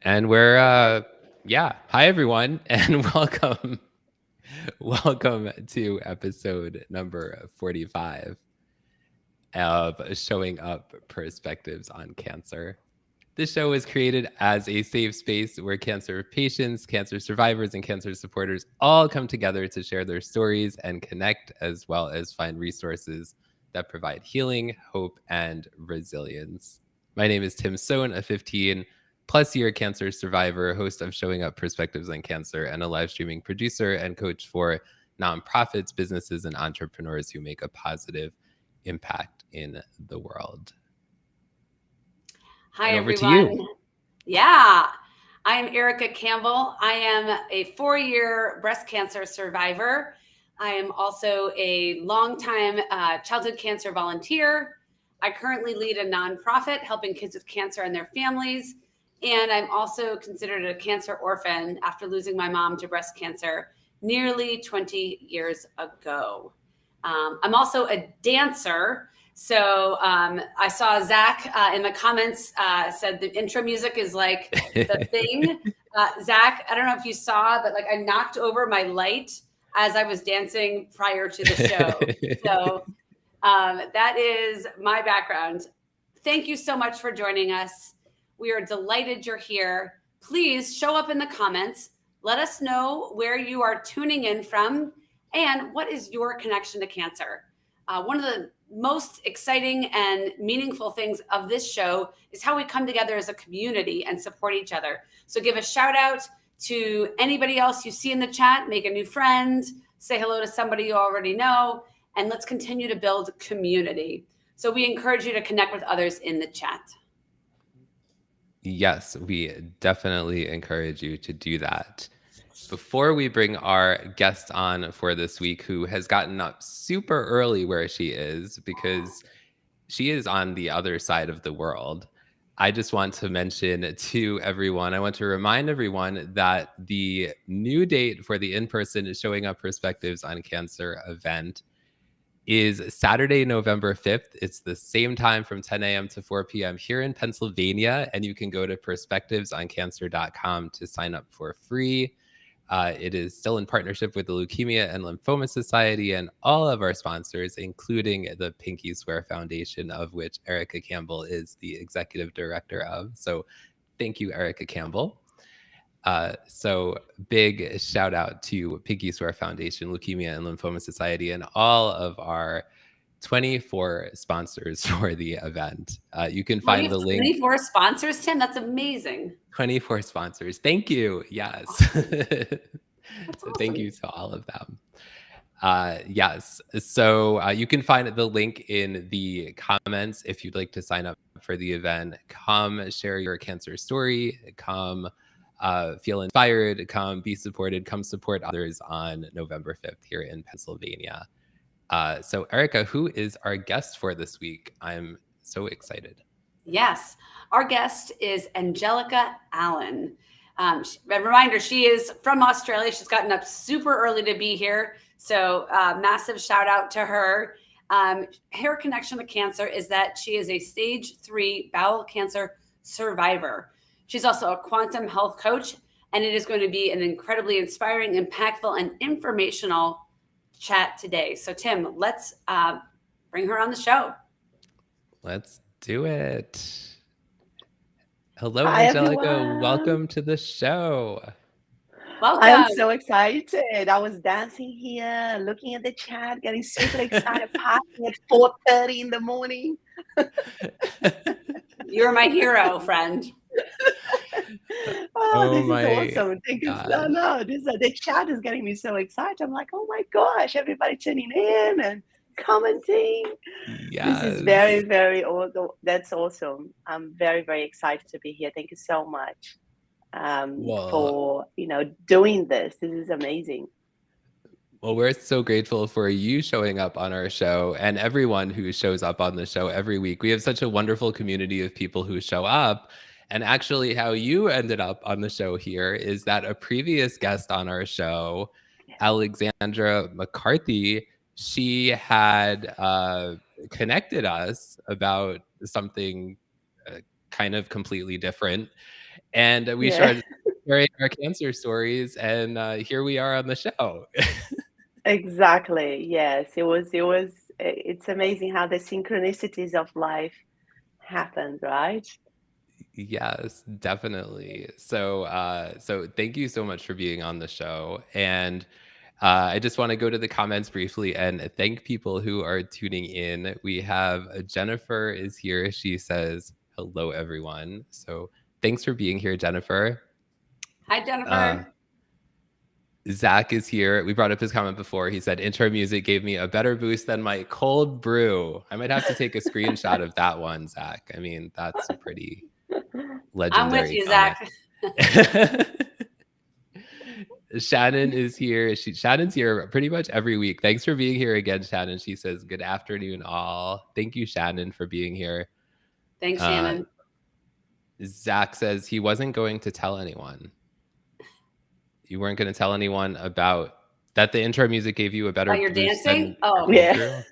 And we're hi everyone, and welcome to episode number 45 of Showing Up Perspectives on Cancer. This show was created as a safe space where cancer patients, cancer survivors, and cancer supporters all come together to share their stories and connect, as well as find resources that provide healing, hope, and resilience. My name is Tim Sohn, a 15-plus-year cancer survivor, host of Showing Up Perspectives on Cancer, and a live streaming producer and coach for nonprofits, businesses, and entrepreneurs who make a positive impact in the world. Hi, and over everyone. to you. Yeah, I am Angelica Campbell. I am a 4-year breast cancer survivor. I am also a longtime childhood cancer volunteer. I currently lead a nonprofit helping kids with cancer and their families. And I'm also considered a cancer orphan after losing my mom to breast cancer nearly 20 years ago. I'm also a dancer. So I saw Zach in the comments said the intro music is like the thing. Zach, I don't know if you saw, but like I knocked over my light as I was dancing prior to the show. So that is my background. Thank you so much for joining us. We are delighted you're here. Please show up in the comments. Let us know where you are tuning in from and what is your connection to cancer. One of the most exciting and meaningful things of this show is how we come together as a community and support each other. So give a shout out to anybody else you see in the chat, make a new friend, say hello to somebody you already know, and let's continue to build community. So we encourage you to connect with others in the chat. Yes, we definitely encourage you to do that. Before we bring our guest on for this week, who has gotten up super early where she is because she is on the other side of the world, I just want to mention to everyone, I want to remind everyone that the new date for the in-person Showing Up Perspectives on Cancer event is Saturday, November 5th. It's the same time from 10 a.m. to 4 p.m. here in Pennsylvania, and you can go to perspectivesoncancer.com to sign up for free. It is still in partnership with the Leukemia and Lymphoma Society and all of our sponsors, including the Pinky Swear Foundation, of which Angelica Campbell is the executive director of. So thank you, Angelica Campbell. So big shout out to Pinky Swear Foundation, Leukemia and Lymphoma Society, and all of our 24 sponsors for the event. You can find the link. 24 sponsors, Tim? That's amazing. 24 sponsors. Thank you. Yes. Awesome. Thank you to all of them. Yes. So you can find the link in the comments if you'd like to sign up for the event. Come share your cancer story. Come feel inspired. Come be supported. Come support others on November 5th here in Pennsylvania. So Angelica, who is our guest for this week? I'm so excited. Yes. Our guest is Angelica Alen. A reminder, she is from Australia. She's gotten up super early to be here. So massive shout out to her. Her connection to cancer is that she is a stage 3 bowel cancer survivor. She's also a quantum health coach, and it is going to be an incredibly inspiring, impactful, and informational chat today. So Tim, let's bring her on the show. Let's do it. Hello, Hi, Angelica. everyone. Welcome to the show. Welcome. I am so excited. I was dancing here, looking at the chat, getting super excited, partying at 4:30 in the morning. You're my hero, friend. This is my awesome. The chat is getting me so excited. I'm like, oh my gosh, everybody tuning in and commenting. Yes. This is very, very awesome. That's awesome. I'm very, very excited to be here. Thank you so much for doing this. This is amazing. Well, we're so grateful for you showing up on our show and everyone who shows up on the show every week. We have such a wonderful community of people who show up. And actually, how you ended up on the show here is that a previous guest on our show, Alexandra McCarthy, she had connected us about something kind of completely different. And we started sharing our cancer stories, and here we are on the show. Exactly. Yes, it's amazing how the synchronicities of life happened, right? Yes, definitely. So thank you so much for being on the show. And I just want to go to the comments briefly and thank people who are tuning in. We have Jennifer is here. She says, hello, everyone. So thanks for being here, Jennifer. Hi, Jennifer. Zach is here. We brought up his comment before. He said, intro music gave me a better boost than my cold brew. I might have to take a screenshot of that one, Zach. I mean, that's a pretty legendary I'm with you, comment. Zach. Shannon is here. Shannon's here pretty much every week. Thanks for being here again, Shannon. She says, good afternoon, all. Thank you, Shannon, for being here. Thanks, Shannon. Zach says he wasn't going to tell anyone. You weren't going to tell anyone about that the intro music gave you a better boost dancing? Oh, yeah.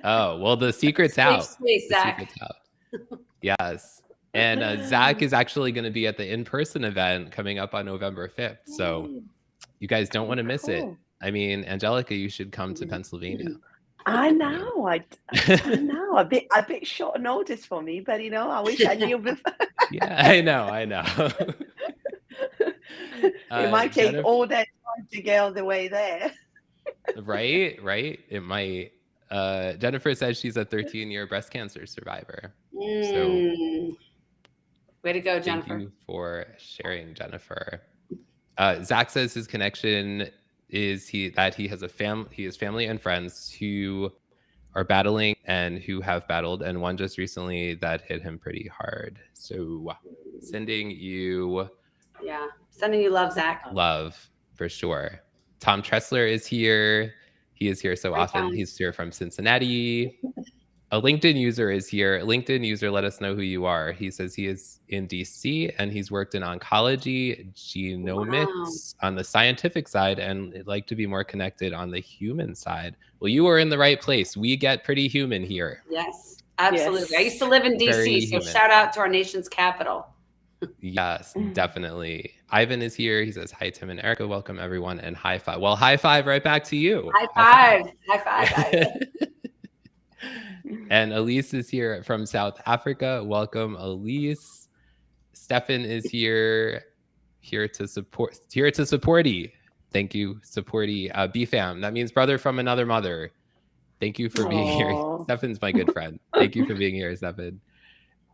Oh, well, the secret's out. Space, Zach. The secret's out. Yes. And Zach is actually going to be at the in-person event coming up on November 5th. So you guys don't want to miss it. I mean, Angelica, you should come to Pennsylvania. I know. I know. A bit short notice for me, but I wish I knew before. Yeah, I know. It might take all that time to get all the way there. Right. It might. Jennifer says she's a 13-year breast cancer survivor. So way to go, Jennifer. Thank you for sharing, Jennifer. Zach says his connection is he has family and friends who are battling and who have battled, and one just recently that hit him pretty hard. So sending you love, Zach. Love for sure. Tom Tressler is here. He is here so often. He's here from Cincinnati. A LinkedIn user is here. LinkedIn user, let us know who you are. He says he is in DC and he's worked in oncology, genomics on the scientific side, and would like to be more connected on the human side. Well, you are in the right place. We get pretty human here. Yes, absolutely. Yes. I used to live in DC, so shout out to our nation's capital. Yes, definitely. Ivan is here. He says, hi, Tim and Erica. Welcome, everyone, and high five. Well, high five right back to you. High five. And Elise is here from South Africa. Welcome, Elise. Stefan is here to supporty. Thank you, supporty. BFAM. That means brother from another mother. Thank you for being here. Stefan's my good friend. Thank you for being here, Stefan.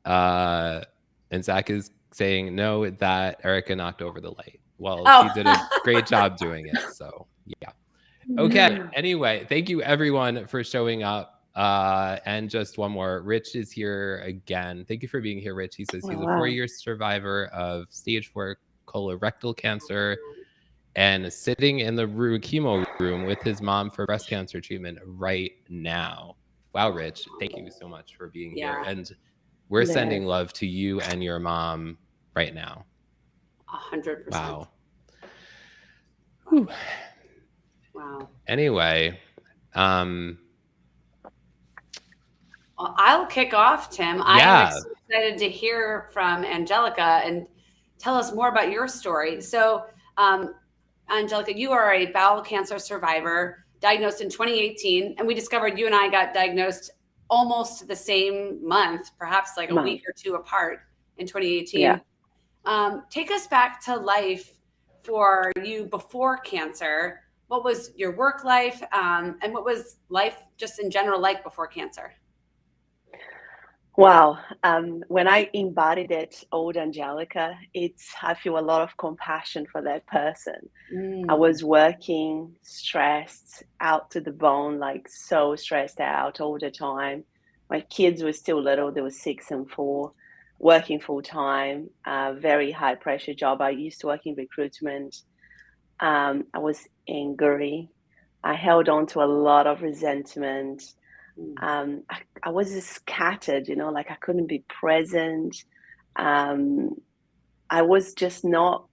And Zach is saying no, that Erica knocked over the light. Well, she did a great job doing it. So yeah. Okay. Anyway, thank you everyone for showing up. And just one more. Rich is here again. Thank you for being here, Rich. He says he's a 4-year survivor of stage 4 colorectal cancer and sitting in the chemo room with his mom for breast cancer treatment right now. Wow, Rich, thank you so much for being here. And we're sending love to you and your mom right now. 100%. Wow. Whew. Wow. Anyway, well, I'll kick off, Tim. I'm excited to hear from Angelica and tell us more about your story. So, Angelica, you are a bowel cancer survivor, diagnosed in 2018, and we discovered you and I got diagnosed almost the same month, perhaps like a week or two apart in 2018. Yeah. Take us back to life for you before cancer. What was your work life, and what was life just in general like before cancer? Wow. When I embodied it, old Angelica, I feel a lot of compassion for that person. I was working, stressed, out to the bone, like so stressed out all the time. My kids were still little. They were 6 and 4, working full time, very high pressure job. I used to work in recruitment. I was angry. I held on to a lot of resentment. I was just scattered, like I couldn't be present. I was just not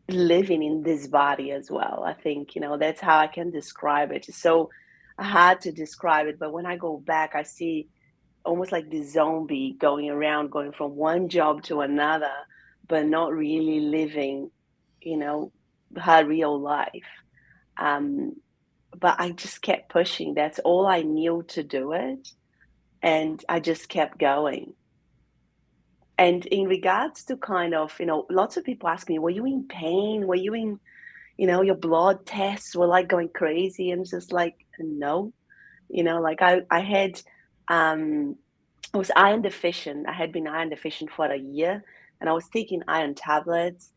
living in this body as well. I think, that's how I can describe it. It's so hard to describe it, but when I go back, I see almost like the zombie going around, going from one job to another, but not really living, you know, her real life. Um, but I just kept pushing. That's all I knew to do it. And I just kept going. And in regards to kind of, lots of people ask me, were you in pain? Were you in, your blood tests were like going crazy? And it's just like, no, like I had, um, I was iron deficient. I had been iron deficient for a year, and I was taking iron tablets,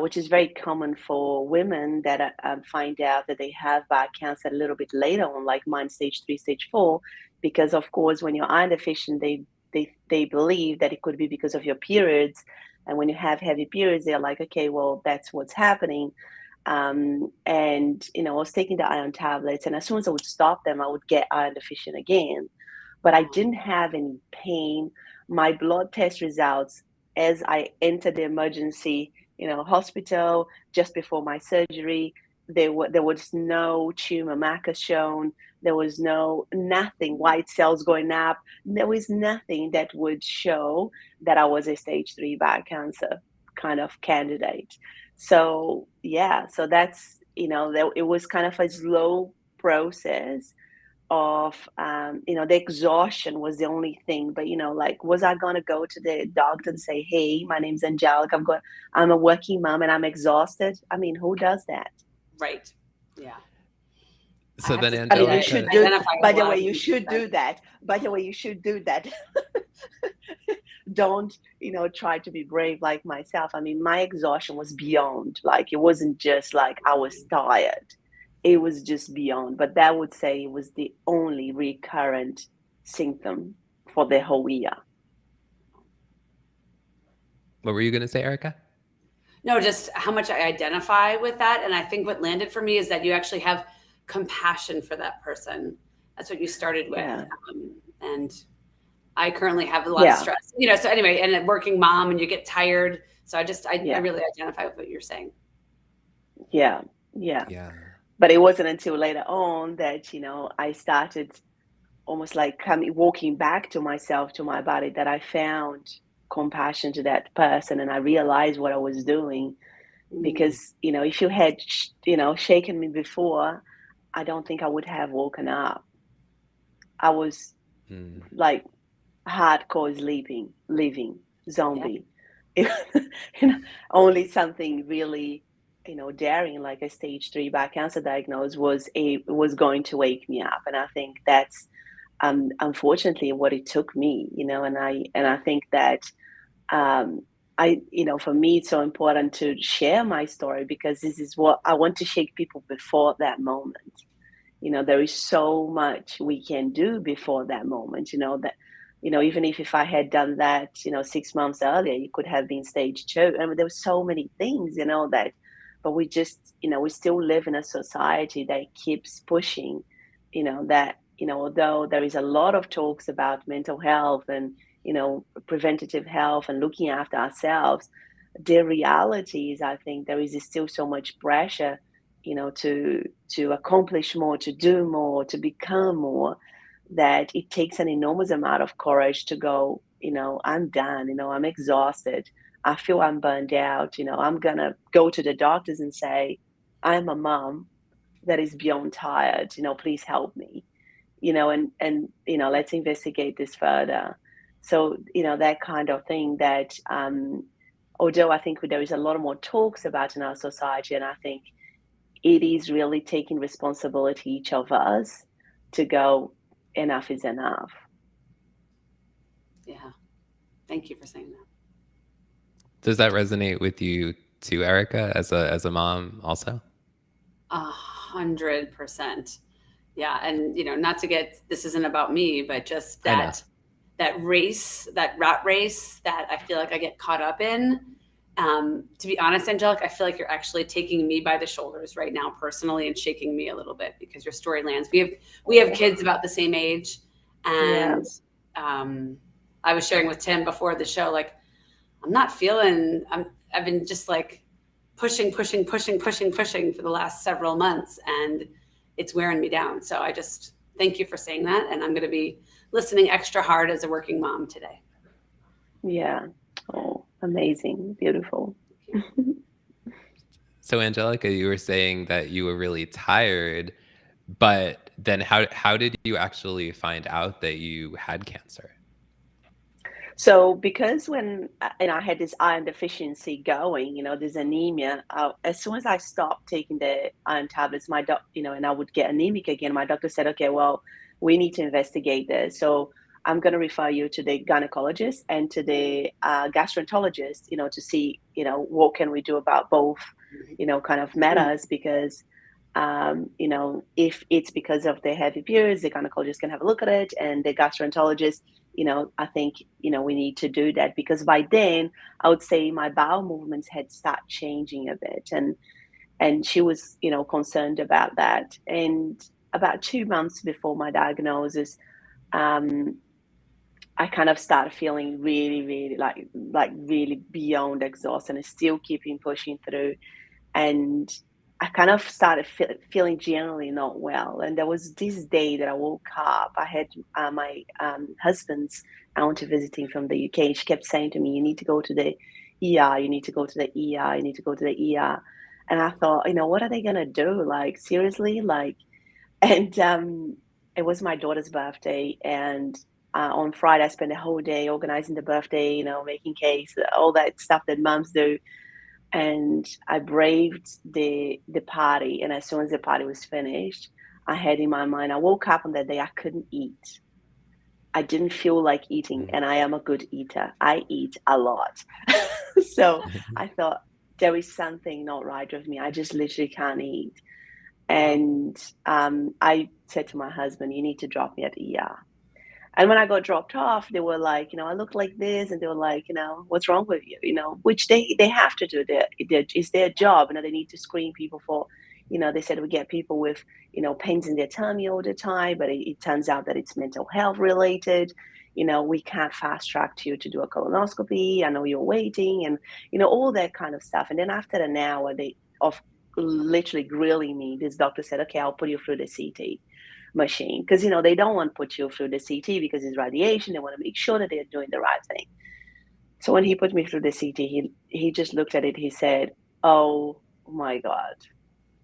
which is very common for women that find out that they have bowel cancer a little bit later on, like mine, stage 3, stage 4, because of course, when you're iron deficient, they believe that it could be because of your periods, and when you have heavy periods, they're like, okay, well, that's what's happening. And I was taking the iron tablets, and as soon as I would stop them, I would get iron deficient again. But I didn't have any pain. My blood test results, as I entered the emergency, hospital just before my surgery, there was no tumor markers shown. There was nothing, white cells going up. There was nothing that would show that I was a stage 3 bowel cancer kind of candidate. So yeah, so that's, it was kind of a slow process of, the exhaustion was the only thing. But like, was I going to go to the doctor and say, hey, my name's Angelica, I'm a working mom and I'm exhausted? I mean, who does that? Right. Yeah. So then, I mean, you Angelica, should do, by the way, you should do that. Don't, try to be brave like myself. I mean, my exhaustion was beyond, like, it wasn't just like I was tired. It was just beyond. But that would say it was the only recurrent symptom for the whole year. what were you going to say, Erica? No, just how much I identify with that. And I think what landed for me is that you actually have compassion for that person. That's what you started with. Yeah. And I currently have a lot of stress, so anyway, and a working mom, and you get tired. So I really identify with what you're saying. Yeah. But it wasn't until later on that, I started almost like walking back to myself, to my body, that I found compassion to that person. And I realized what I was doing, because, if you had, shaken me before, I don't think I would have woken up. I was like hardcore living zombie. Only something really, daring, like a stage 3 bowel cancer diagnosis was going to wake me up. And I think that's unfortunately what it took me, and I think that for me, it's so important to share my story, because this is what I want to shake people before that moment. There is so much we can do before that moment, that, even if I had done that, 6 months earlier, it could have been stage 2. I mean, there were so many things, but we just, we still live in a society that keeps pushing, that, although there is a lot of talks about mental health and, preventative health and looking after ourselves, the reality is, I think there is still so much pressure, to accomplish more, to do more, to become more, that it takes an enormous amount of courage to go, I'm done, I'm exhausted, I feel I'm burned out, I'm gonna go to the doctors and say, I'm a mom that is beyond tired, please help me, and let's investigate this further. So, that kind of thing, that although I think there is a lot more talks about in our society, and I think it is really taking responsibility, each of us, to go, enough is enough. Yeah. Thank you for saying that. Does that resonate with you too, Erica, as a mom also? 100%. Yeah. And, not to get, this isn't about me, but just that race, that rat race that I feel like I get caught up in. To be honest, Angelica, I feel like you're actually taking me by the shoulders right now personally and shaking me a little bit, because your story lands. We have kids about the same age. And I was sharing with Tim before the show, like, I've been just like pushing for the last several months, and it's wearing me down. So I just thank you for saying that. And I'm going to be listening extra hard as a working mom today. Yeah. Oh, Amazing. Beautiful. So Angelica, you were saying that you were really tired, but then how did you actually find out that you had cancer? So because when and I had this iron deficiency going, this anemia, as soon as I stopped taking the iron tablets, my doc, and I would get anemic again, my doctor said, okay, well, we need to investigate this. So I'm going to refer you to the gynecologist and to the gastroenterologist, to see, what can we do about both, kind of matters because if it's because of the heavy periods, the gynecologist can have a look at it, and the gastroenterologist, I think, we need to do that because by then I would say my bowel movements had started changing a bit, and she was, concerned about that. And about 2 months before my diagnosis, um, I kind of started feeling really, really like really beyond exhausted and still keeping pushing through. And I kind of started feeling generally not well. And there was this day that I woke up. I had my husband's aunt visiting from the UK, and she kept saying to me, "You need to go to the ER. You need to go to the ER. You need to go to the ER." And I thought, what are they gonna do? Like seriously, like. And it was my daughter's birthday, and on Friday I spent the whole day organizing the birthday, making cakes, all that stuff that moms do. And I braved the party. And as soon as the party was finished, I had in my mind, I woke up on that day, I couldn't eat. I didn't feel like eating, and I am a good eater. I eat a lot. So I thought there is something not right with me. I just literally can't eat. And I said to my husband, "You need to drop me at ER." And when I got dropped off, they were like, I look like this, and they were like, "What's wrong with you?" Which they have to do. It's their job. They need to screen people for, they said we get people with, pains in their tummy all the time, but it turns out that it's mental health related. We can't fast track you to do a colonoscopy. I know you're waiting, and all that kind of stuff. And then after an hour of literally grilling me, this doctor said, "Okay, I'll put you through the CT machine," because they don't want to put you through the CT because it's radiation. They want to make sure that they're doing the right thing. So when he put me through the CT, he just looked at it. He said, "Oh my God,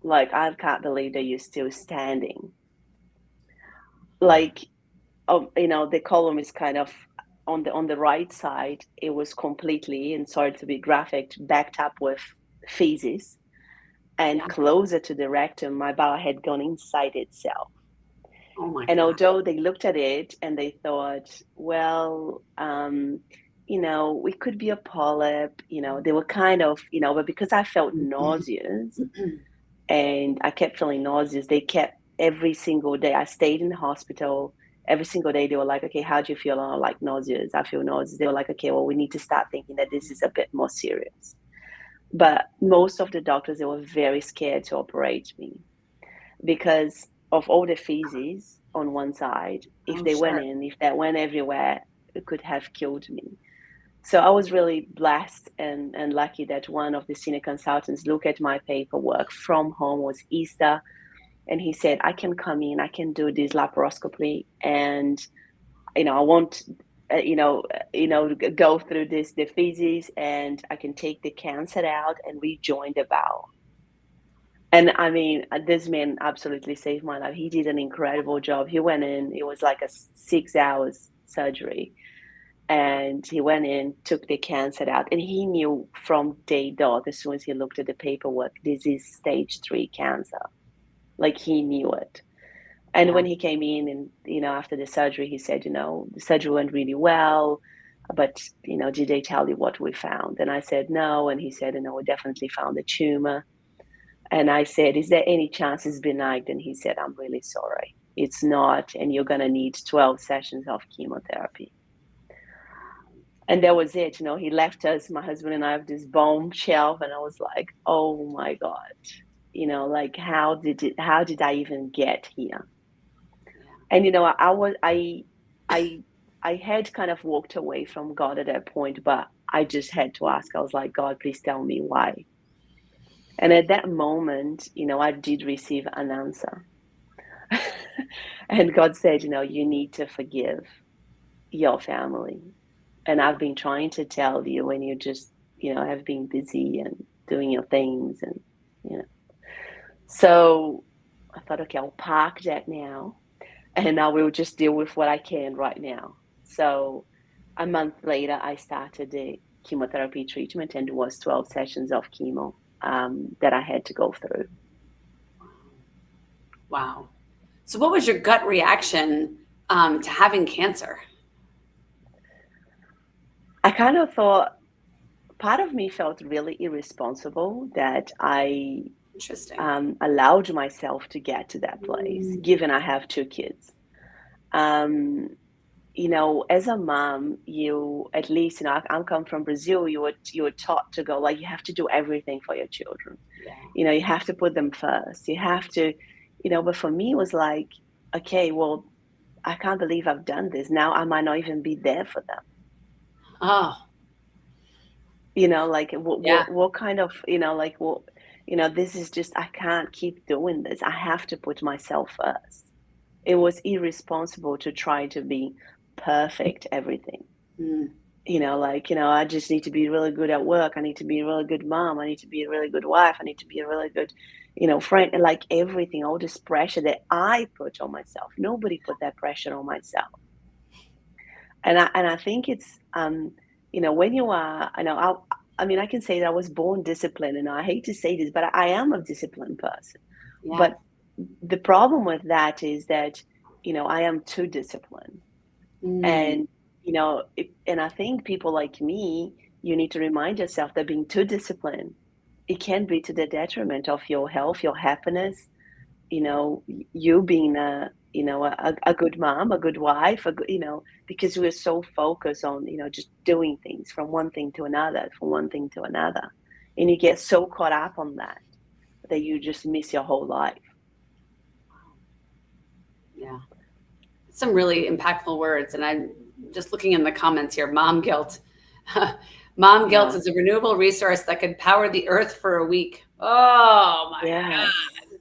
like I can't believe that you're still standing." Like, the column is kind of on the right side. It was completely, and sorry to be graphic, backed up with feces, and Yeah. closer to the rectum, my bowel had gone inside itself. Oh my And God. although they looked at it and they thought, well, it could be a polyp, they were kind of, but because I felt nauseous and I kept feeling nauseous, they kept every single day. I stayed in the hospital. Every single day they were like, "Okay, how do you feel?" And I'm like, "Nauseous. I feel nauseous." They were like, "Okay, well, we need to start thinking that this is a bit more serious." But most of the doctors, they were very scared to operate me because of all the feces on one side. If Oh, they went sure. in, if that went everywhere, it could have killed me. So I was really blessed and lucky that one of the senior consultants looked at my paperwork from home. Was Easter, and he said, "I can come in, I can do this laparoscopy, and I won't, go through the feces, and I can take the cancer out and rejoin the bowel." And I mean, this man absolutely saved my life. He did an incredible job. He went in, it was like a 6 hours surgery. And he went in, took the cancer out, and he knew from day dot, as soon as he looked at the paperwork, this is stage 3 cancer. Like he knew it. And Yeah. when he came in and, after the surgery, he said, the surgery went really well, but, did they tell you what we found? And I said, no. And he said, we definitely found a tumor. And I said, is there any chance it's benign? And he said, I'm really sorry. It's not. And you're going to need 12 sessions of chemotherapy. And that was it. He left us, my husband and I, have this bombshell. And I was like, oh my God, like, how did I even get here? And, I had kind of walked away from God at that point, but I just had to ask. I was like, God, please tell me why. And at that moment, I did receive an answer. And God said, you need to forgive your family. And I've been trying to tell you when you just, have been busy and doing your things and, you know. So I thought, okay, I'll park that now and I will just deal with what I can right now. So a month later, I started the chemotherapy treatment, and it was 12 sessions of chemo that I had to go through. Wow. So what was your gut reaction to having cancer? I kind of thought, part of me felt really irresponsible that I Interesting. allowed myself to get to that place, given I have two kids. Um, as a mom, you at least, I'm come from Brazil. You were taught to go like you have to do everything for your children. Yeah. You have to put them first. You have to, But for me, it was like, okay, well, I can't believe I've done this. Now I might not even be there for them. Oh, Like yeah. what kind of, like what, this is just I can't keep doing this. I have to put myself first. It was irresponsible to try to be perfect everything. Mm. I just need to be really good at work. I need to be a really good mom. I need to be a really good wife. I need to be a really good, friend. And like everything, all this pressure that I put on myself. Nobody put that pressure on myself. And I think it's when you are, I mean, I can say that I was born disciplined, and I hate to say this, but I am a disciplined person. Yeah. But the problem with that is that, I am too disciplined. And, and I think people like me, you need to remind yourself that being too disciplined, it can be to the detriment of your health, your happiness, you being a good mom, a good wife, because we're so focused on, just doing things from one thing to another, from one thing to another. And you get so caught up on that you just miss your whole life. Yeah. Some really impactful words. And I'm just looking in the comments here. Mom guilt. Mom guilt Yeah. is a renewable resource that could power the earth for a week. Oh my Yes. God.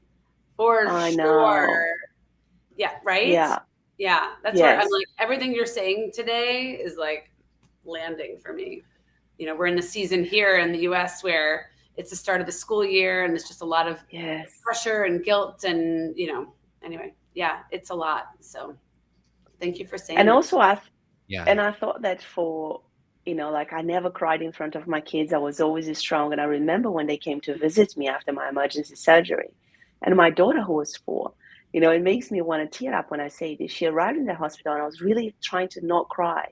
For I sure. know. Yeah, right? Yeah. Yeah. That's where I'm Yes. like, everything you're saying today is like landing for me. We're in the season here in the US where it's the start of the school year and there's just a lot of Yes. pressure and guilt and, anyway, yeah, it's a lot. So thank you for saying And that. also Yeah. I thought that for, like I never cried in front of my kids. I was always strong. And I remember when they came to visit me after my emergency surgery, and my daughter, who was 4, it makes me want to tear up when I say this. She arrived in the hospital and I was really trying to not cry.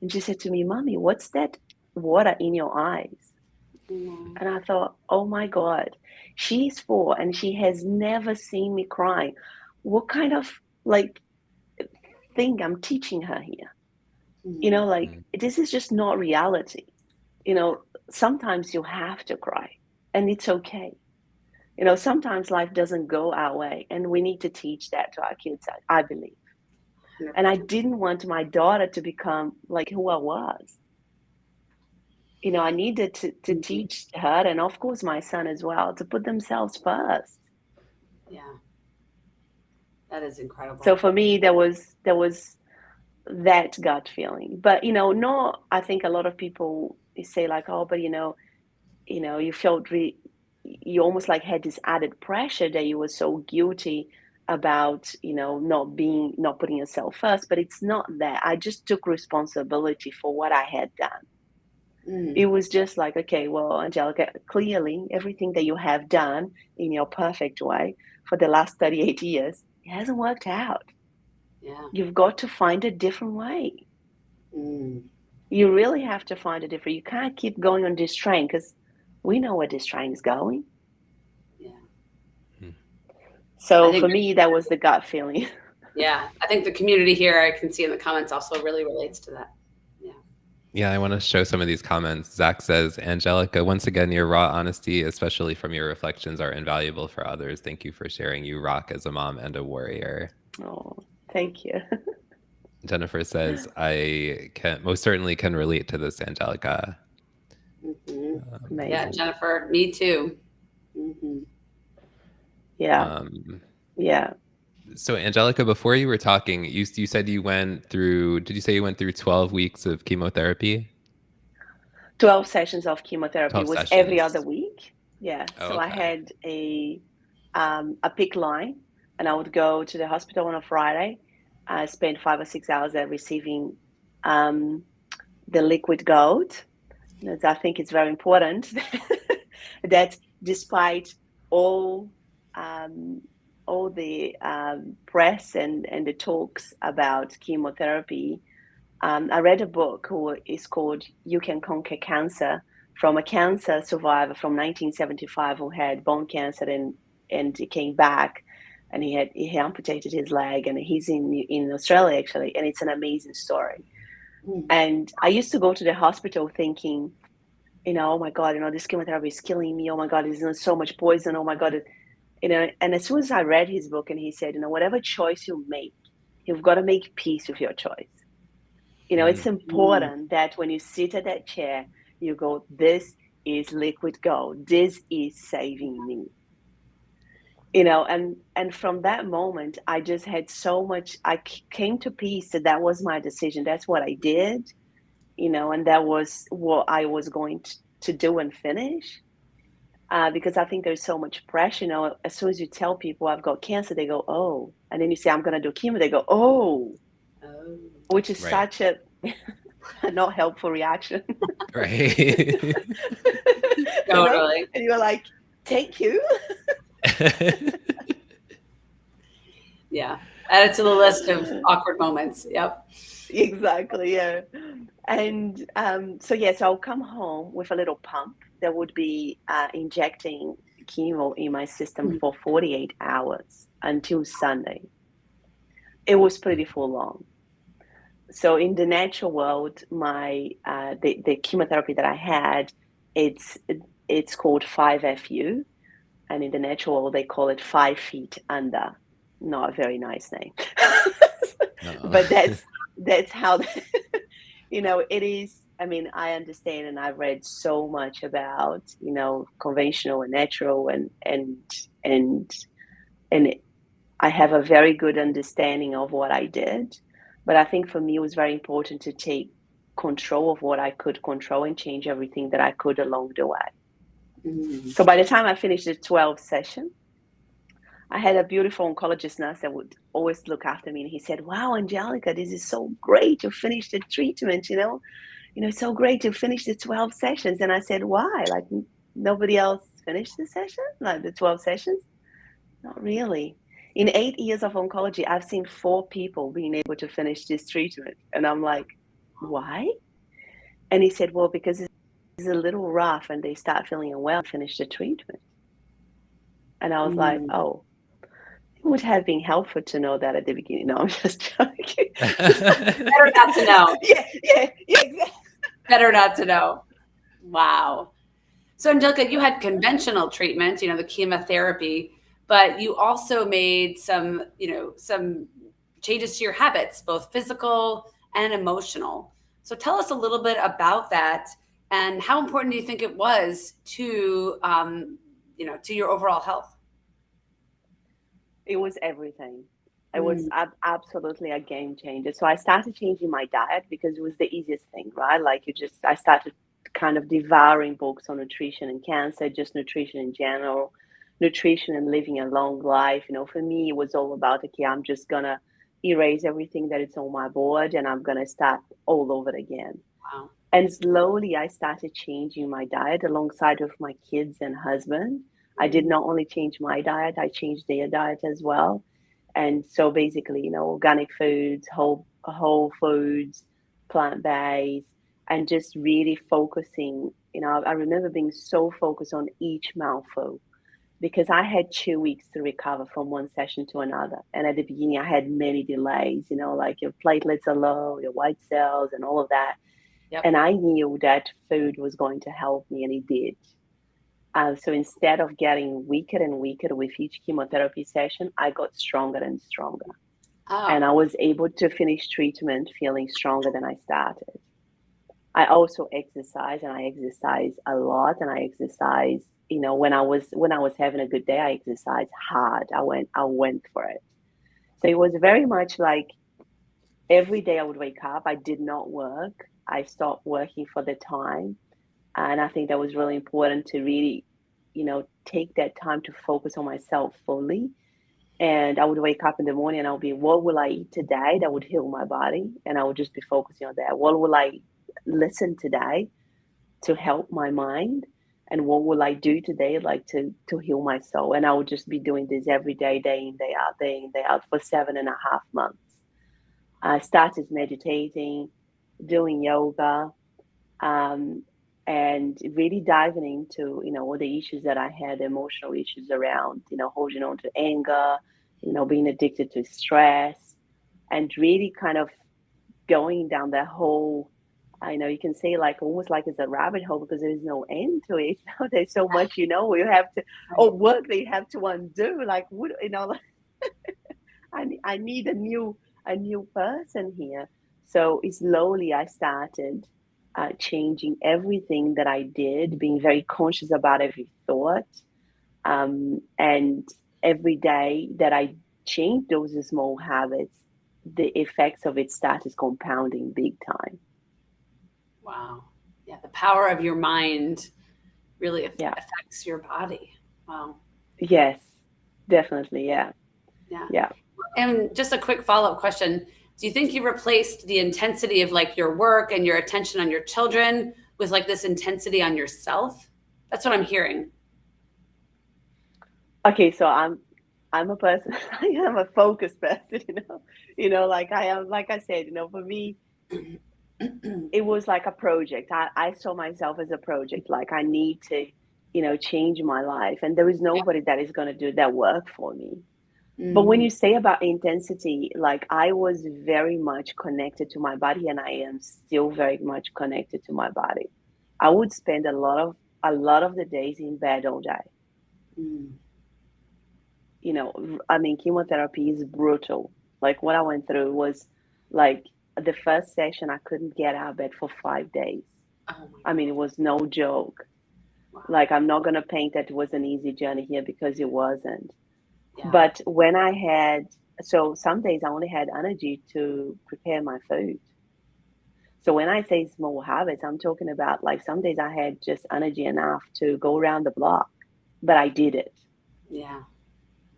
And she said to me, "Mommy, what's that water in your eyes?" And I thought, oh my God, she's 4 and she has never seen me cry. What kind of like thing I'm teaching her here? Like this is just not reality. Sometimes you have to cry and it's okay. Sometimes life doesn't go our way, and we need to teach that to our kids, I believe. And I didn't want my daughter to become like who I was. I needed to teach her, and of course my son as well, to put themselves first. Yeah. That is incredible. So for me, there was that gut feeling. But no, I think a lot of people say like, oh, but you felt you almost like had this added pressure that you were so guilty about, not putting yourself first. But it's not that. I just took responsibility for what I had done. It was just like, okay, well, Angelica, clearly everything that you have done in your perfect way for the last 38 years, it hasn't worked out. Yeah. You've got to find a different way. You really have to find a different. You can't keep going on this train because we know where this train is going. Yeah. So for me, that was the gut feeling. Yeah. I think the community here, I can see in the comments, also really relates to that. Yeah. Yeah, I want to show some of these comments. Zach says, Angelica, once again, your raw honesty, especially from your reflections, are invaluable for others. Thank you for sharing. You rock as a mom and a warrior. Oh, thank you. Jennifer says, I can most certainly can relate to this, Angelica. Yeah, Jennifer, me too. Yeah. Yeah. So Angelica, before you were talking, you said you went through, did you say you went through 12 weeks of chemotherapy? 12 sessions of chemotherapy 12 was every other sessions. week. Yeah. Oh, So I okay. had a pick line, and I would go to the hospital on a Friday. I spent 5 or 6 hours there receiving um, the liquid gold. I think it's very important that despite all um, all the press and the talks about chemotherapy, I read a book is called "You Can Conquer Cancer" from a cancer survivor from 1975 who had bone cancer and he came back and he amputated his leg, and he's in Australia actually, and it's an amazing story. Mm. And I used to go to the hospital thinking, oh my God, this chemotherapy is killing me. Oh my God, there's so much poison. Oh my God, and as soon as I read his book and he said, whatever choice you make, you've got to make peace with your choice. It's Mm. important that when you sit at that chair, you go, this is liquid gold. This is saving me. And from that moment, I just had so much, came to peace that was my decision. That's what I did, and that was what I was going to do and finish. Because I think there's so much pressure, as soon as you tell people I've got cancer, they go, oh, and then you say, I'm going to do chemo, they go, oh, Oh. which is Right. such a not helpful reaction. Right. Totally. And you're like, thank you. Yeah. Add it to the list of awkward moments. Yep. Exactly, yeah. And so I'll come home with a little pump that would be injecting chemo in my system for 48 hours until Sunday. It was pretty full on. So in the natural world, my the chemotherapy that I had, it's called 5FU, and in the natural world they call it 5 feet under. Not a very nice name, No. but that's how it is. I mean, I understand, and I've read so much about conventional and natural, and and I have a very good understanding of what I did. But I think for me, it was very important to take control of what I could control and change everything that I could along the way. Mm. So by the time I finished the 12 session, I had a beautiful oncologist nurse that would always look after me. And he said, wow, Angelica, this is so great. You finished the treatment, it's so great to finish the 12 sessions. And I said, why? Like nobody else finished the session, like the 12 sessions? Not really. In 8 years of oncology, I've seen 4 people being able to finish this treatment. And I'm like, why? And he said, well, because it's a little rough and they start feeling unwell and finish the treatment. And I was like, Mm. oh, it would have been helpful to know that at the beginning. No, I'm just joking. Better not to know. Yeah, exactly. Better not to know. Wow. So Angelica, you had conventional treatment, the chemotherapy, but you also made some changes to your habits, both physical and emotional. So tell us a little bit about that, and how important do you think it was to to your overall health? It was everything. It was Mm. absolutely a game changer. So I started changing my diet because it was the easiest thing, right? Like I started kind of devouring books on nutrition and cancer, just nutrition in general, nutrition and living a long life. For me, it was all about, okay, I'm just gonna erase everything that is on my board and I'm gonna start all over again. Wow. And slowly I started changing my diet alongside with my kids and husband. I did Mm. not only change my diet, I changed their diet as well. And so basically, organic foods, whole foods, plant-based, and just really focusing. I remember being so focused on each mouthful because I had 2 weeks to recover from one session to another. And at the beginning, I had many delays, like your platelets are low, your white cells, and all of that. Yep. And I knew that food was going to help me, and it did. So instead of getting weaker and weaker with each chemotherapy session, I got stronger and stronger. And I Oh. was able to finish treatment feeling stronger than I started. I also exercise, and I exercise a lot, and I exercise, when I was having a good day, I exercised hard. I went for it. So it was very much like every day I would wake up, I did not work. I stopped working for the time. And I think that was really important to really, take that time to focus on myself fully. And I would wake up in the morning and I would be, what will I eat today that would heal my body? And I would just be focusing on that. What will I listen today to help my mind? And what will I do today, like to heal my soul? And I would just be doing this every day in, day in, day out for 7.5 months. I started meditating, doing yoga, um, and really diving into, all the issues that I had, emotional issues around, holding on to anger, being addicted to stress, and really kind of going down that whole, I know you can say like almost like it's a rabbit hole because there's no end to it. There's so much, you have to, or work that you have to undo. Like, what, like, I need a new person here. So slowly I started changing everything that I did, being very conscious about every thought. And every day that I changed those small habits, the effects of it started compounding big time. Wow. Yeah, the power of your mind really Yeah. affects your body. Wow. Yes, definitely. Yeah. Yeah. Yeah. And just a quick follow-up question. Do you think you replaced the intensity of like your work and your attention on your children with like this intensity on yourself? That's what I'm hearing. Okay, so I'm a person, I am a focused person, like I am, like I said, for me, it was like a project. I saw myself as a project. Like I need to, change my life. And there is nobody that is going to do that work for me. But when you say about intensity, like I was very much connected to my body and I am still very much connected to my body. I would spend a lot of the days in bed all day. I mean, chemotherapy is brutal. Like what I went through was like the first session, I couldn't get out of bed for 5 days. I mean, it was no joke. Wow. Like, I'm not going to paint that it was an easy journey here because it wasn't. Yeah. But so some days I only had energy to prepare my food. So when I say small habits, I'm talking about like some days I had just energy enough to go around the block, but I did it. Yeah.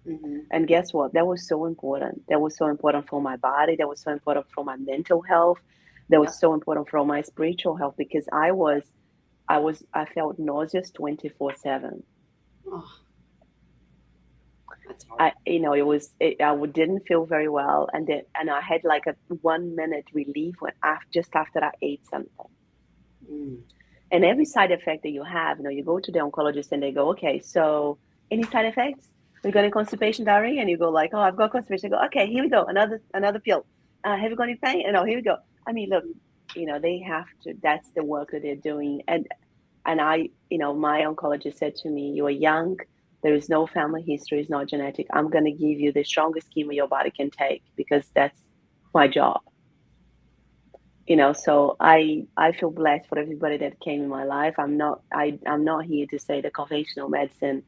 And guess what? That was so important. That was so important for my body. That was so important for my mental health. That was so important for my spiritual health because I felt nauseous 24/7. Oh, that's hard. I didn't feel very well, and I had like a 1 minute relief just after I ate something. And every side effect that you have, you go to the oncologist and they go, okay, so any side effects? We got any constipation, diarrhea? And you go like, oh, I've got constipation. They go, okay, here we go, another pill. Have you got any pain? Here we go. I mean, look, they have to. That's the work that they're doing. And I, my oncologist said to me, you are young. There is no family history. It's not genetic. I'm going to give you the strongest chemo your body can take because that's my job. So I feel blessed for everybody that came in my life. I'm not here to say the conventional medicine,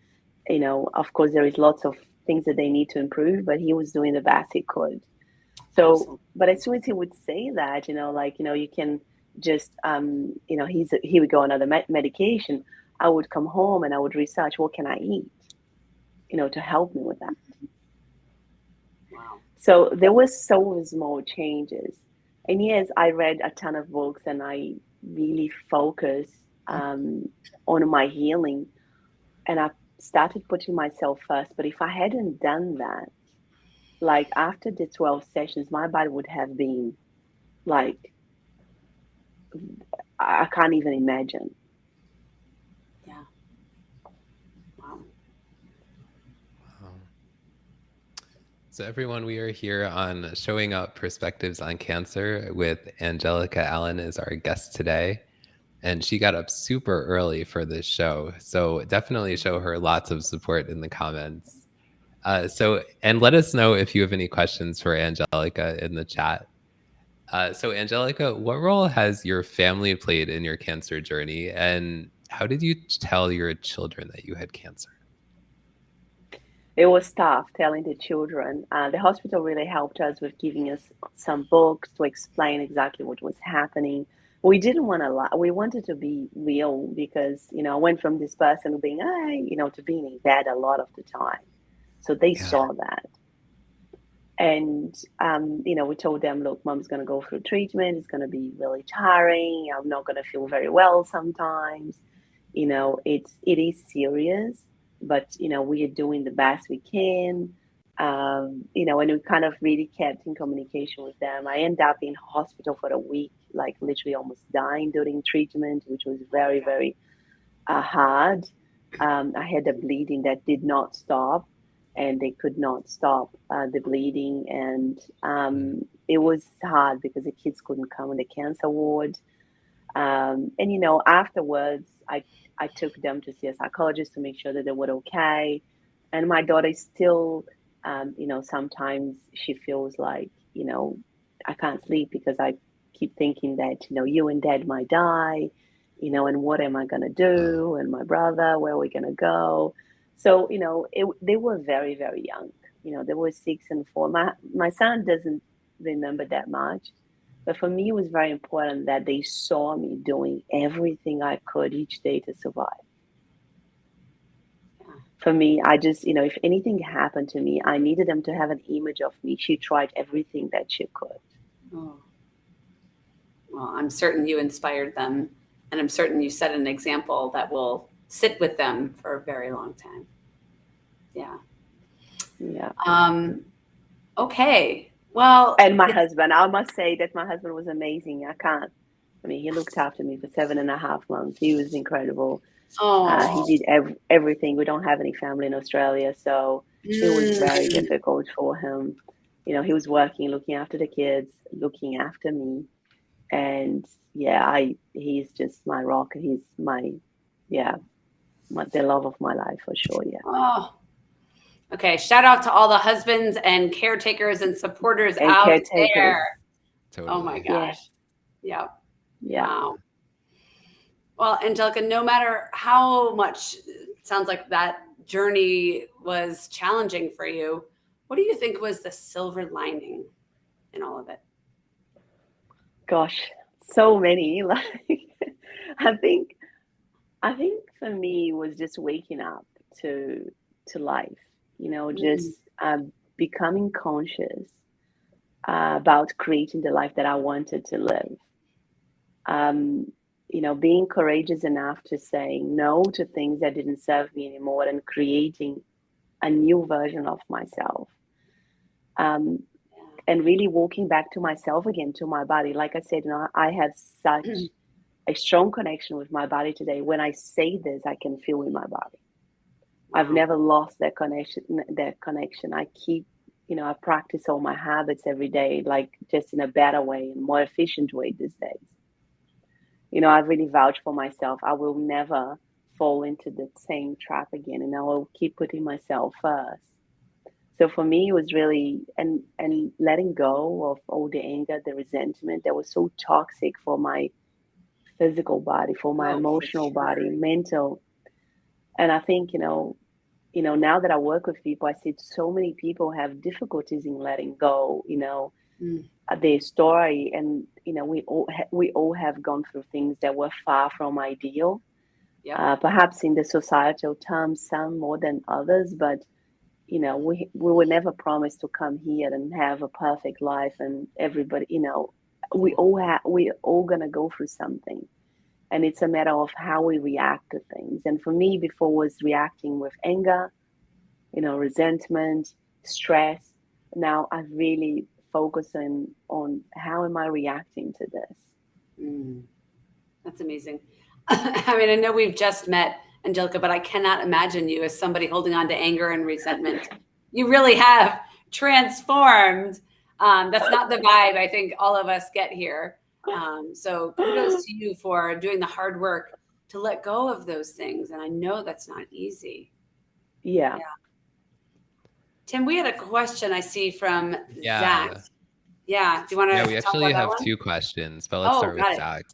of course there is lots of things that they need to improve, but he was doing the best he could. So, Absolutely. but as soon as he would say that, you can just, here we go, another medication. I would come home and I would research what can I eat, to help me with that. Wow. So there was so small changes. And yes, I read a ton of books and I really focused on my healing. And I started putting myself first. But if I hadn't done that, like after the 12 sessions, my body would have been like, I can't even imagine. Yeah. Wow. So everyone, we are here on Showing Up Perspectives on Cancer with Angelica Alen as our guest today. And she got up super early for this show. So definitely show her lots of support in the comments. And let us know if you have any questions for Angelica in the chat. So Angelica, what role has your family played in your cancer journey? And how did you tell your children that you had cancer? it was tough telling the children. The hospital really helped us with giving us some books to explain exactly what was happening. We didn't want to lie. We wanted to be real because, I went from this person being, to being in bed a lot of the time. So they Yeah. saw that. And, we told them, look, mom's going to go through treatment. It's going to be really tiring. I'm not going to feel very well sometimes. It is serious, but, we are doing the best we can. And we kind of really kept in communication with them. I ended up in hospital for a week, like literally almost dying during treatment, which was very, very hard. I had a bleeding that did not stop, and they could not stop the bleeding. And it was hard because the kids couldn't come in the cancer ward. And afterwards, I took them to see a psychologist to make sure that they were okay. And my daughter is still, sometimes she feels like, I can't sleep because I keep thinking that, you and dad might die, and what am I going to do? And my brother, where are we going to go? So, they were very, very young. They were 6 and 4. My son doesn't remember that much. But for me, it was very important that they saw me doing everything I could each day to survive. For me, I just, if anything happened to me, I needed them to have an image of me. She tried everything that she could. Oh. Well, I'm certain you inspired them, and I'm certain you set an example that will sit with them for a very long time. Yeah. Yeah. Okay. Well, and my husband, I must say that my husband was amazing. He looked after me for 7.5 months. He was incredible. He did everything. We don't have any family in Australia, so it was very difficult for him. He was working, looking after the kids, looking after me. And he's just my rock. He's the love of my life for sure. Yeah. Oh, okay. Shout out to all the husbands and caretakers and supporters out there. Totally. Oh my gosh. Yeah. Yeah. Wow. Well, Angelica, no matter how much it sounds like that journey was challenging for you, what do you think was the silver lining in all of it? Gosh, so many. I think for me it was just waking up to life. Just becoming conscious about creating the life that I wanted to live. Being courageous enough to say no to things that didn't serve me anymore and creating a new version of myself. And really walking back to myself again, to my body. Like I said, I have such a strong connection with my body today. When I say this, I can feel in my body. Wow. I've never lost that connection. I keep, I practice all my habits every day, like just in a better way and more efficient way these days. I really vouch for myself. I will never fall into the same trap again, and I will keep putting myself first. So for me, it was really and letting go of all the anger, the resentment that was so toxic for my physical body, for my emotional body, mental. And I think, now that I work with people, I see so many people have difficulties in letting go, their story. And, we all have gone through things that were far from ideal. Yep. Perhaps in the societal terms, some more than others, but we were never promised to come here and have a perfect life, and everybody, we're all gonna go through something, and it's a matter of how we react to things. And for me, before was reacting with anger, resentment, stress. Now I've really focusing on how am I reacting to this. That's amazing. I mean, I know we've just met, Angelica, but I cannot imagine you as somebody holding on to anger and resentment. You really have transformed. That's not the vibe I think all of us get here. So kudos to you for doing the hard work to let go of those things. And I know that's not easy. Yeah. Tim, we had a question I see from Zach. Yeah. Do you want to? Yeah, we actually have 2 questions, but let's start with Zach.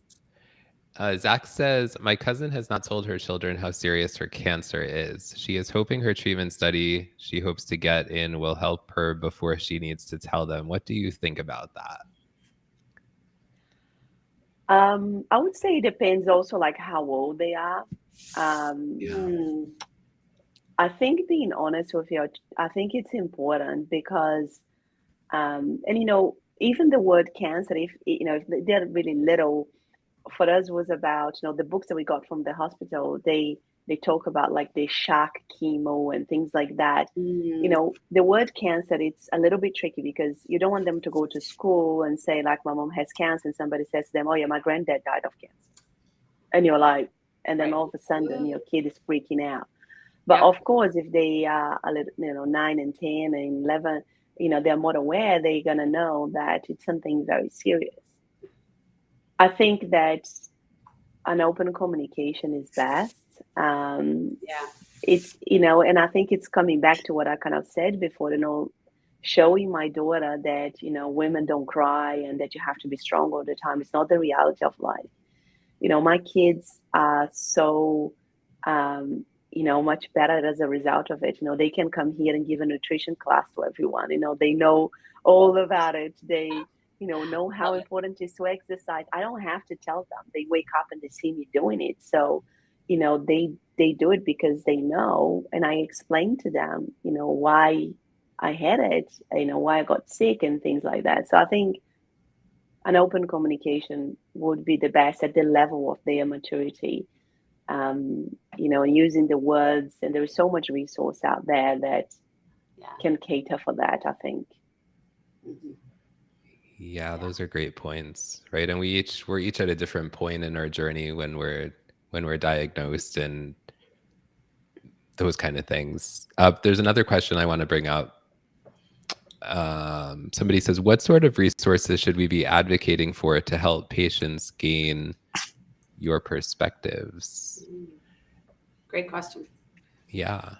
Zach says, my cousin has not told her children how serious her cancer is. She is hoping her treatment study she hopes to get in will help her before she needs to tell them. What do you think about that? I would say it depends also like how old they are. Yeah. I think being honest with you, I think it's important because, and even the word cancer, if they're really little, for us was about, the books that we got from the hospital, they talk about like the shock chemo and things like that. The word cancer, it's a little bit tricky because you don't want them to go to school and say like my mom has cancer and somebody says to them, oh yeah, my granddad died of cancer. And you're like, and then Right. all of a sudden your kid is freaking out. But Yep. of course, if they are a little, 9 and 10 and 11, they're more aware, they're going to know that it's something very serious. I think that an open communication is best. Yeah. It's, and I think it's coming back to what I kind of said before, showing my daughter that, women don't cry and that you have to be strong all the time. It's not the reality of life. My kids are so, much better as a result of it. They can come here and give a nutrition class to everyone. They know all about it. They, know how Love it. important it is to exercise. I don't have to tell them. They wake up and they see me doing it. So, they do it because they know, and I explain to them, why I had it, why I got sick and things like that. So I think an open communication would be the best at the level of their maturity. And using the words, and there's so much resource out there that Yeah. can cater for that, I think. Mhm. Yeah, those are great points, right? And we're each at a different point in our journey when we're diagnosed and those kind of things. There's another question I want to bring up. Somebody says, what sort of resources should we be advocating for to help patients gain your perspectives? Great question. Yeah.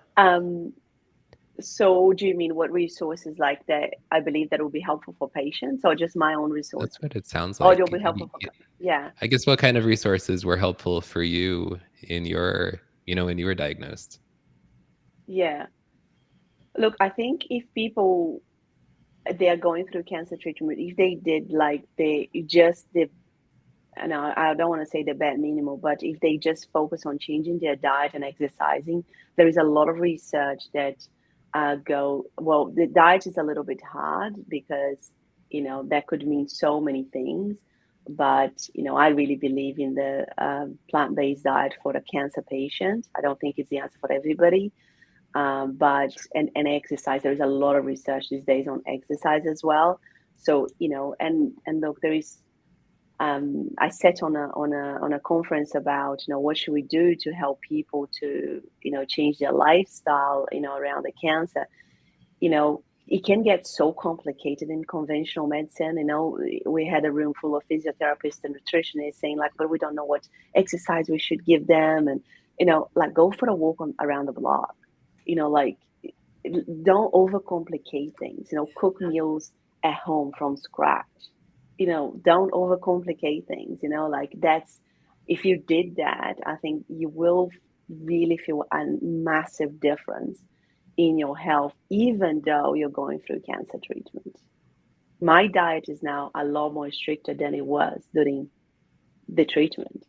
So do you mean what resources like that I believe that will be helpful for patients, or just my own resources? That's what it sounds Or it'll like. be helpful for, yeah. I guess what kind of resources were helpful for you in when you were diagnosed? Yeah. Look, I think if people, they are going through cancer treatment, if they did like they just did, and I don't want to say the bare minimal, but if they just focus on changing their diet and exercising, there is a lot of research that well, the diet is a little bit hard because, that could mean so many things. But, I really believe in the plant-based diet for the cancer patient. I don't think it's the answer for everybody. But and exercise, there's a lot of research these days on exercise as well. So, and look, there is I sat on a conference about, what should we do to help people to, change their lifestyle, around the cancer. It can get so complicated in conventional medicine. We had a room full of physiotherapists and nutritionists saying like, but we don't know what exercise we should give them, and like go for a walk around the block. Like don't overcomplicate things. Cook meals at home from scratch. Don't overcomplicate things. Like that's, if you did that, I think you will really feel a massive difference in your health, even though you're going through cancer treatment. My diet is now a lot more stricter than it was during the treatment.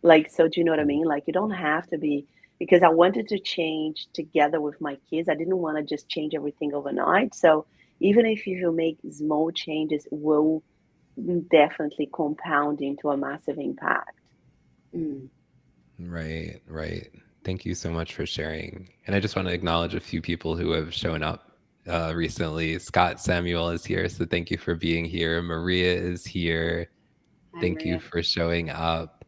Like, so do you know what I mean? Like, you don't have to be, because I wanted to change together with my kids. I didn't want to just change everything overnight. So even if you make small changes, will definitely compound into a massive impact. Mm. Right. Thank you so much for sharing. And I just want to acknowledge a few people who have shown up recently. Scott Samuel is here, so thank you for being here. Maria is here. Hi, Thank you Maria. for showing up.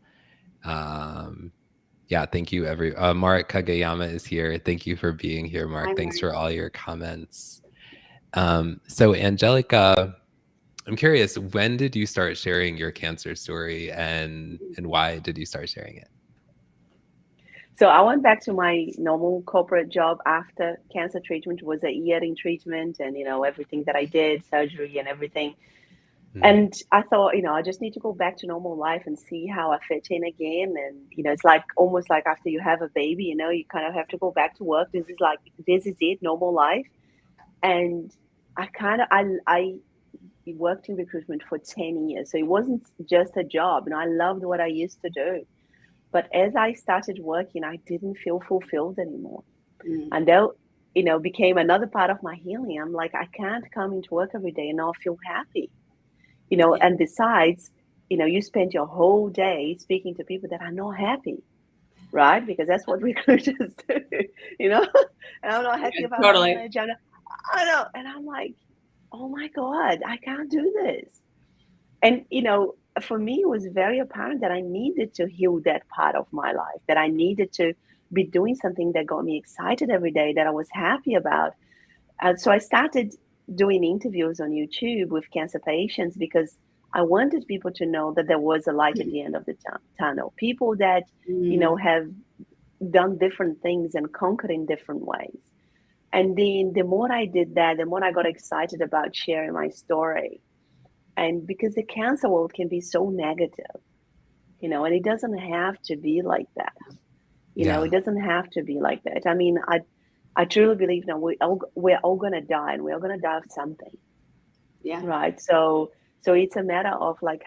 Yeah, thank you. Mark Kagayama is here. Thank you for being here, Mark. Hi, Thanks Maria. for all your comments. So Angelica, I'm curious, when did you start sharing your cancer story, and why did you start sharing it? So I went back to my normal corporate job after cancer treatment. Was a year in treatment, and everything that I did, surgery and everything. And I thought, I just need to go back to normal life and see how I fit in again. And, it's like almost like after you have a baby, you kind of have to go back to work. This is it, normal life. And I worked in recruitment for 10 years. So it wasn't just a job. I loved what I used to do. But as I started working, I didn't feel fulfilled anymore. And that, became another part of my healing. I'm like, I can't come into work every day and not feel happy. And besides, you spend your whole day speaking to people that are not happy, right? Because that's what recruiters do, and I'm not happy about totally. my agenda. I know. And I'm like, oh my God, I can't do this. And, for me, it was very apparent that I needed to heal that part of my life, that I needed to be doing something that got me excited every day, that I was happy about. So I started doing interviews on YouTube with cancer patients because I wanted people to know that there was a light at the end of the tunnel. People that, have done different things and conquered in different ways. And then the more I did that, the more I got excited about sharing my story. And because the cancer world can be so negative, and it doesn't have to be like that. It doesn't have to be like that. I mean, I truly believe now we're all going to die, and we're going to die of something. Yeah. Right. So it's a matter of like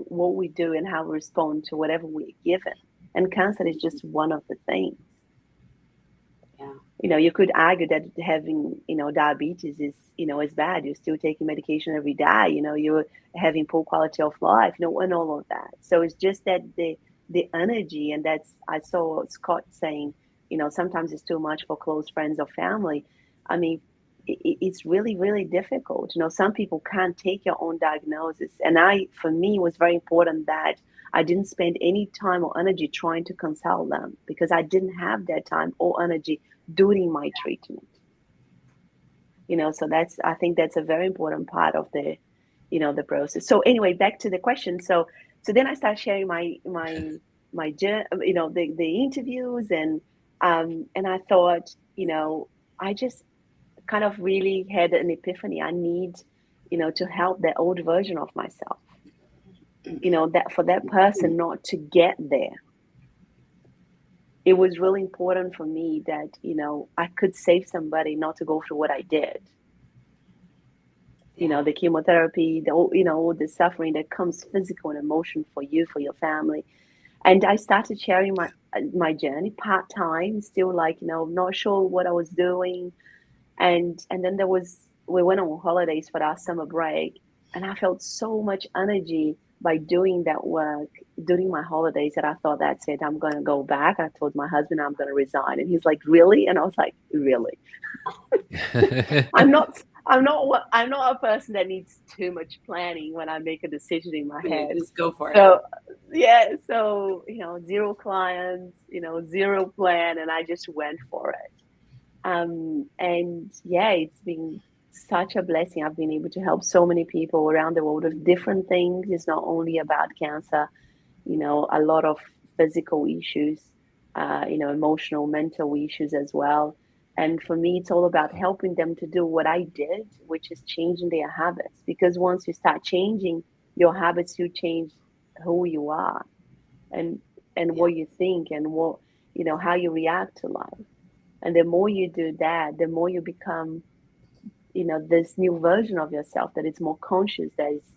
what we do and how we respond to whatever we're given. And cancer is just one of the things. Yeah. You could argue that having, diabetes is, is bad. You're still taking medication every day. You're having poor quality of life, and all of that. So it's just that the energy, and I saw Scott saying, sometimes it's too much for close friends or family. I mean, it's really, really difficult. Some people can't take your own diagnosis. And for me, it was very important that I didn't spend any time or energy trying to consult them, because I didn't have that time or energy during my treatment. So I think that's a very important part of the, the process. So anyway, back to the question. So then I started sharing my the interviews, and I thought, I just kind of really had an epiphany. I need, to help that old version of myself, that for that person not to get there. It was really important for me that, I could save somebody not to go through what I did. The chemotherapy, all the suffering that comes physical and emotional for you, for your family. And I started sharing my journey part-time, still like, not sure what I was doing. And then we went on holidays for our summer break, and I felt so much energy by doing that work during my holidays that I thought, that's it, I'm going to go back. I told my husband I'm going to resign, and he's like, really? And I was like, really? I'm not a person that needs too much planning when I make a decision in my head. Just go for it. So yeah, so zero clients, zero plan, and I just went for it. And yeah, it's been such a blessing. I've been able to help so many people around the world with different things. It's not only about cancer, a lot of physical issues, emotional, mental issues as well. And for me, it's all about helping them to do what I did, which is changing their habits. Because once you start changing your habits, you change who you are, and what you think, and what, how you react to life. And the more you do that, the more you become, this new version of yourself that is more conscious, that is,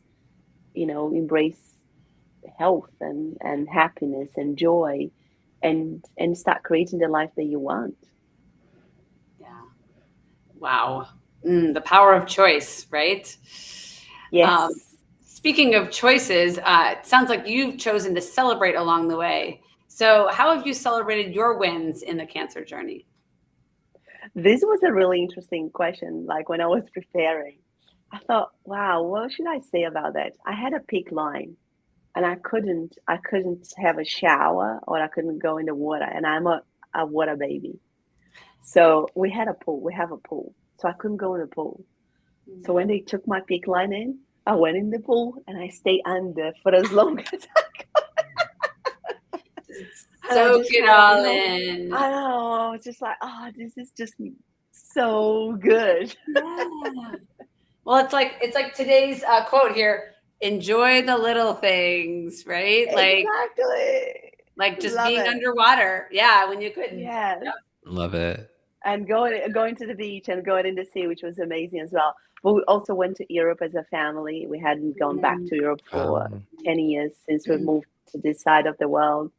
embrace health and happiness and joy, and start creating the life that you want. Yeah. Wow. The power of choice, right? Yes. Speaking of choices, it sounds like you've chosen to celebrate along the way. So how have you celebrated your wins in the cancer journey? This was a really interesting question. Like when I was preparing, I thought, wow, what should I say about that? I had a peak line, and I couldn't have a shower, or I couldn't go in the water, and I'm a water baby. So we have a pool. So I couldn't go in the pool. So when they took my peak line in, I went in the pool and I stayed under for as long as I could. Soak it all in. I know. I was just like, oh, this is just so good. Yeah. Well, it's like today's quote here: enjoy the little things, right? Exactly. Like just Love being it. underwater. Yeah, when you couldn't. Yes. Yep. Love it. And going to the beach and going in the sea, which was amazing as well. But we also went to Europe as a family. We hadn't gone back to Europe for 10 years since we moved to this side of the world.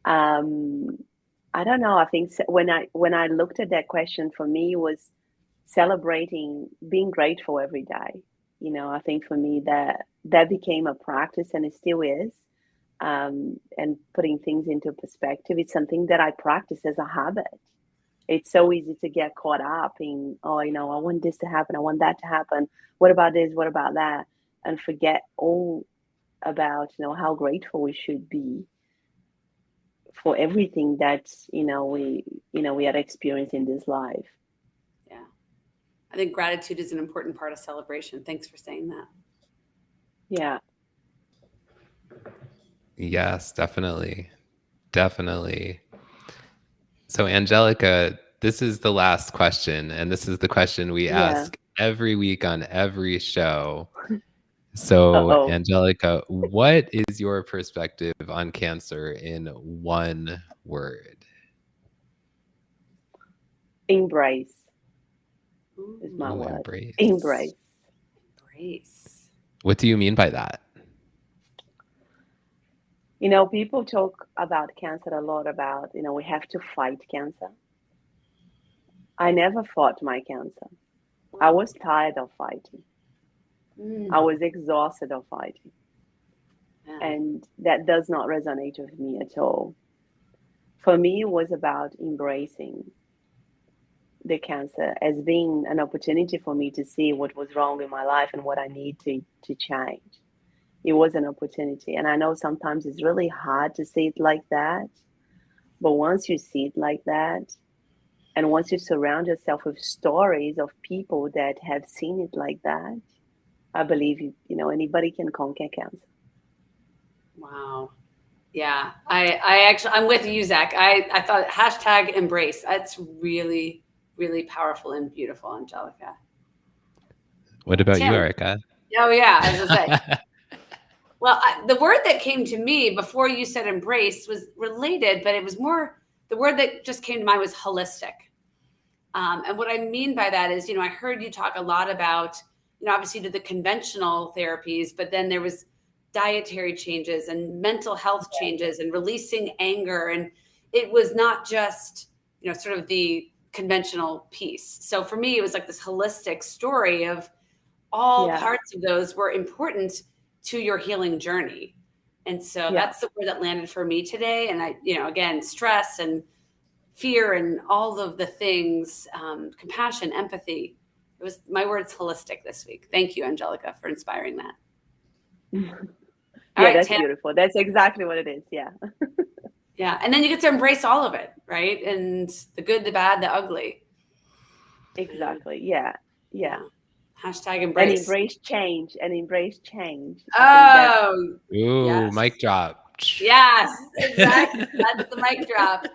I don't know. I think when I looked at that question, for me was celebrating, being grateful every day. I think for me that became a practice, and it still is. And putting things into perspective, it's something that I practice as a habit. It's so easy to get caught up in, oh, I want this to happen, I want that to happen. What about this? What about that? And forget all about, how grateful we should be for everything that, we are experiencing this life. Yeah. I think gratitude is an important part of celebration. Thanks for saying that. Yeah. Yes, definitely. Definitely. So, Angelica, this is the last question, and this is the question we ask every week on every show. So, Uh-oh. Angelica, what is your perspective on cancer in one word? Embrace is my word. Embrace. Embrace. Embrace. What do you mean by that? People talk about cancer a lot about, we have to fight cancer. I never fought my cancer. I was tired of fighting. I was exhausted of fighting. Yeah. And that does not resonate with me at all. For me, it was about embracing the cancer as being an opportunity for me to see what was wrong in my life and what I need to change. It was an opportunity. And I know sometimes it's really hard to see it like that. But once you see it like that, and once you surround yourself with stories of people that have seen it like that, I believe anybody can conquer cancer. Wow. Yeah. I'm with you, Zach. I thought hashtag embrace. That's really, really powerful and beautiful, Angelica. What about Tim? You, Erica? Oh, yeah. As I say. Well, the word that came to me before you said embrace was related, but it was more, the word that just came to mind was holistic. And what I mean by that is, I heard you talk a lot about, obviously the conventional therapies, but then there was dietary changes and mental health changes and releasing anger. And it was not just, sort of the conventional piece. So for me, it was like this holistic story of all parts of those were important to your healing journey. And so that's the word that landed for me today. And I, again, stress and fear and all of the things, compassion, empathy. It was my word's holistic this week. Thank you, Angelica, for inspiring that. All right, that's beautiful. That's exactly what it is. Yeah. Yeah. And then you get to embrace all of it, right? And the good, the bad, the ugly. Exactly. Yeah. Hashtag embrace. And embrace change. Oh. Ooh, mic drop. Yes, exactly. That's the mic drop.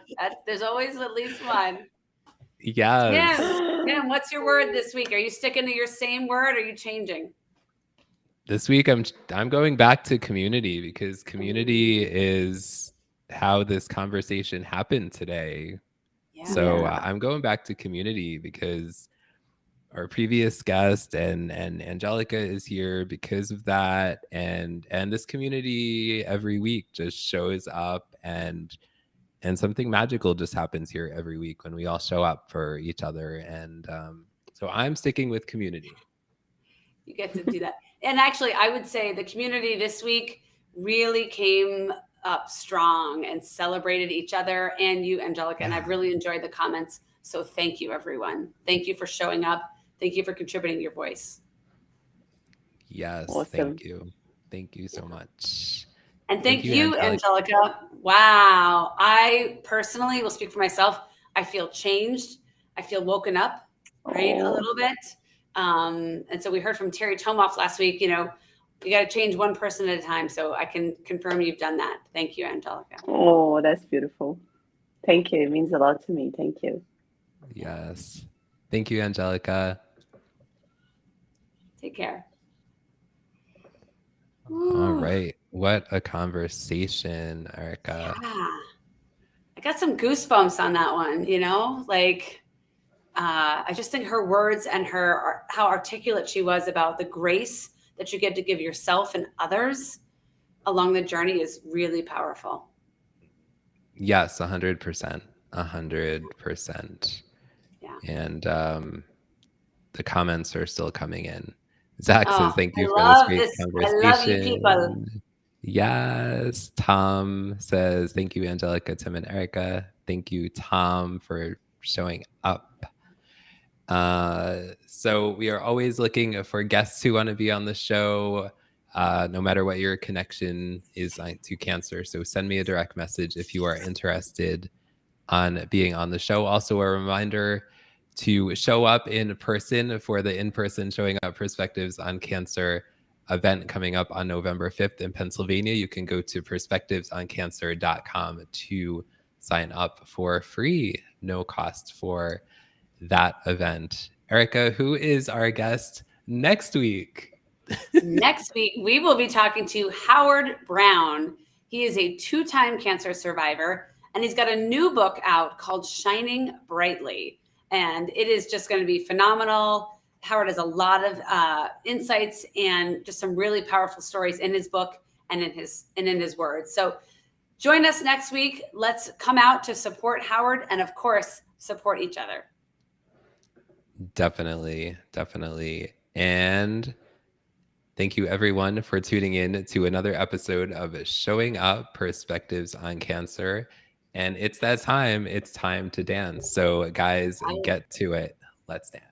There's always at least one. Yes. Tim, what's your word this week? Are you sticking to your same word or are you changing? This week I'm going back to community, because community is how this conversation happened today. Yeah. So I'm going back to community because our previous guest and Angelica is here because of that, and this community every week just shows up, and something magical just happens here every week when we all show up for each other. And so I'm sticking with community. You get to do that. And actually, I would say the community this week really came up strong and celebrated each other and you, Angelica. And I've really enjoyed the comments. So thank you, everyone. Thank you for showing up. Thank you for contributing your voice. Yes, awesome. Thank you. Thank you so much. And thank you, Angelica. Wow. I personally will speak for myself. I feel changed. I feel woken up, right? A little bit. And so we heard from Terry Tomoff last week, you got to change one person at a time. So I can confirm you've done that. Thank you, Angelica. Oh, that's beautiful. Thank you. It means a lot to me. Thank you. Yes. Thank you, Angelica. Take care. All Ooh, right. What a conversation, Erica. yeah. I got some goosebumps on that one, like I just think her words and how articulate she was about the grace that you get to give yourself and others along the journey is really powerful. Yes, 100%. 100%. Yeah. And the comments are still coming in. Zach Oh, says, thank you I for this love great this. I love you people. conversation. Yes. Tom says, thank you, Angelica, Tim, and Erica. Thank you, Tom, for showing up. So we are always looking for guests who want to be on the show, no matter what your connection is to cancer. So send me a direct message if you are interested on being on the show. Also, a reminder to show up in person for the in-person Showing Up Perspectives on Cancer event coming up on November 5th in Pennsylvania. You can go to perspectivesoncancer.com to sign up for free, no cost for that event. Erica, who is our guest next week? Next week, we will be talking to Howard Brown. He is a 2-time cancer survivor, and he's got a new book out called Shining Brightly. And it is just going to be phenomenal. Howard has a lot of insights and just some really powerful stories in his book and in his words. So join us next week. Let's come out to support Howard and, of course, support each other. Definitely. And thank you, everyone, for tuning in to another episode of Showing Up Perspectives on Cancer. And it's that time. It's time to dance. So, guys, get to it. Let's dance.